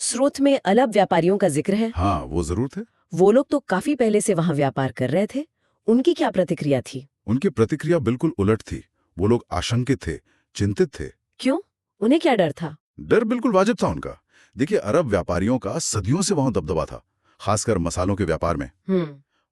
स्रोत में अरब व्यापारियों का जिक्र है। हाँ, वो जरूर थे। वो लोग तो काफी पहले से वहां व्यापार कर रहे थे। उनकी क्या प्रतिक्रिया थी? उनकी प्रतिक्रिया बिल्कुल उलट थी। वो लोग आशंकित थे, चिंतित थे। क्यों? उन्हें क्या डर था? डर बिल्कुल वाजिब था उनका। देखिए, अरब व्यापारियों का सदियों से वहां दबदबा था, खासकर मसालों के व्यापार में।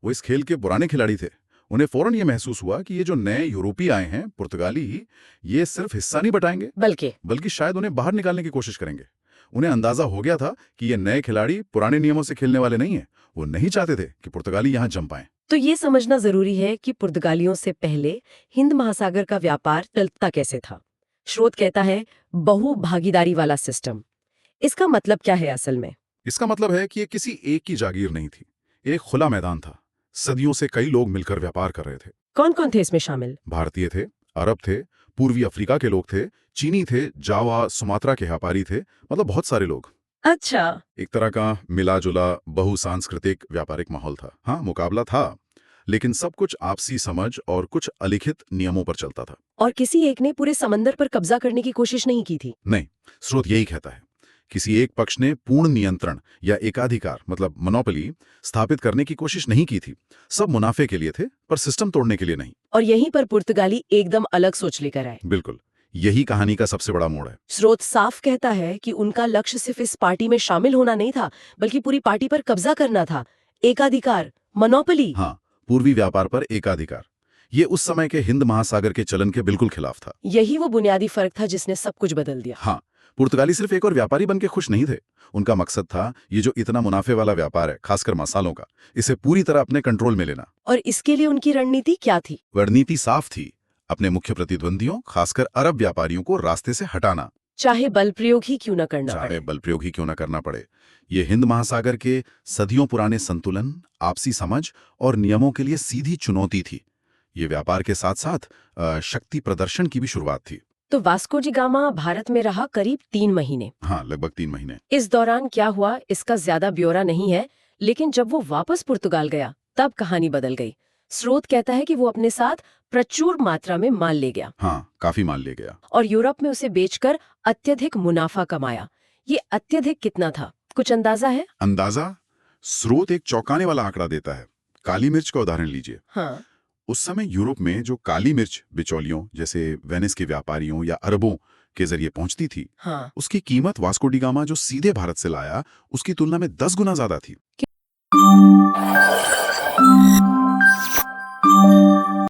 वो इस खेल के पुराने खिलाड़ी थे। उन्हें फौरन ये महसूस हुआ कि ये जो नए यूरोपीय आए हैं, पुर्तगाली, ये सिर्फ हिस्सा नहीं बटाएंगे, बल्कि शायद उन्हें बाहर निकालने की कोशिश करेंगे। उन्हें अंदाजा हो गया था कि ये नए खिलाड़ी पुराने नियमों से खेलने वाले नहीं हैं। वो नहीं चाहते थे कि पुर्तगाली यहाँ जम पाएं। तो ये समझना जरूरी है कि पुर्तगालियों से पहले हिंद महासागर का व्यापार चलता कैसे था। स्रोत कहता है बहु भागीदारी वाला सिस्टम। इसका मतलब क्या है असल में? इसका मतलब है कि ये किसी एक की जागीर नहीं थी, एक खुला मैदान था। सदियों से कई लोग मिलकर व्यापार कर रहे थे। कौन कौन थे इसमें शामिल? भारतीय थे, अरब थे, पूर्वी अफ्रीका के लोग थे, चीनी थे, जावा सुमात्रा के व्यापारी थे, मतलब बहुत सारे लोग। अच्छा। एक तरह का मिला जुला बहुसांस्कृतिक व्यापारिक माहौल था। हाँ, मुकाबला था, लेकिन सब कुछ आपसी समझ और कुछ अलिखित नियमों पर चलता था। और किसी एक ने पूरे समंदर पर कब्जा करने की कोशिश नहीं की थी? नहीं, स्रोत यही कहता है। किसी एक पक्ष ने पूर्ण नियंत्रण या एकाधिकार मतलब मोनोपोली स्थापित करने की कोशिश नहीं की थी। सब मुनाफे के लिए थे, पर सिस्टम तोड़ने के लिए नहीं। और यहीं पर पुर्तगाली एकदम अलग सोच लेकर आए। बिल्कुल, यही कहानी का सबसे बड़ा मोड़ है। स्रोत साफ कहता है कि उनका लक्ष्य सिर्फ इस पार्टी में शामिल होना नहीं था, बल्कि पूरी पार्टी पर कब्जा करना था। एकाधिकार, मोनोपोली। हाँ, पूर्वी व्यापार पर एकाधिकार। ये उस समय के हिंद महासागर के चलन के बिल्कुल खिलाफ था। यही वो बुनियादी फर्क था जिसने सब कुछ बदल दिया। हाँ, पुर्तगाली सिर्फ एक और व्यापारी बनके खुश नहीं थे। उनका मकसद था ये जो इतना मुनाफे वाला व्यापार है, खासकर मसालों का, इसे पूरी तरह अपने कंट्रोल में लेना। और इसके लिए उनकी रणनीति क्या थी? रणनीति साफ थी, अपने मुख्य प्रतिद्वंदियों, खासकर अरब व्यापारियों को रास्ते से हटाना। चाहे बल प्रयोग ही क्यों न करना पड़े। चाहे बल प्रयोग ही क्यों न करना पड़े। ये हिंद महासागर के सदियों पुराने संतुलन, आपसी समझ और नियमों के लिए सीधी चुनौती थी। ये व्यापार के साथ साथ शक्ति प्रदर्शन की भी शुरुआत थी। तो वास्को डी गामा भारत में रहा करीब 3 महीने। हाँ, लगभग 3 महीने। इस दौरान क्या हुआ इसका ज्यादा ब्यौरा नहीं है, लेकिन जब वो वापस पुर्तगाल गया तब कहानी बदल गई। स्रोत कहता है कि वो अपने साथ प्रचुर मात्रा में माल ले गया। हाँ, काफी माल ले गया। और यूरोप में उसे बेचकर अत्यधिक मुनाफा कमाया। ये अत्यधिक कितना था, कुछ अंदाजा है? अंदाजा? स्रोत एक चौंकाने वाला आंकड़ा देता है। काली मिर्च का उदाहरण लीजिए। हाँ। उस समय यूरोप में जो काली मिर्च बिचौलियों जैसे वेनिस के व्यापारियों या अरबों के जरिए पहुंचती थी, हाँ। उसकी कीमत वास्को डी गामा जो सीधे भारत से लाया, उसकी तुलना में 10 गुना ज्यादा थी।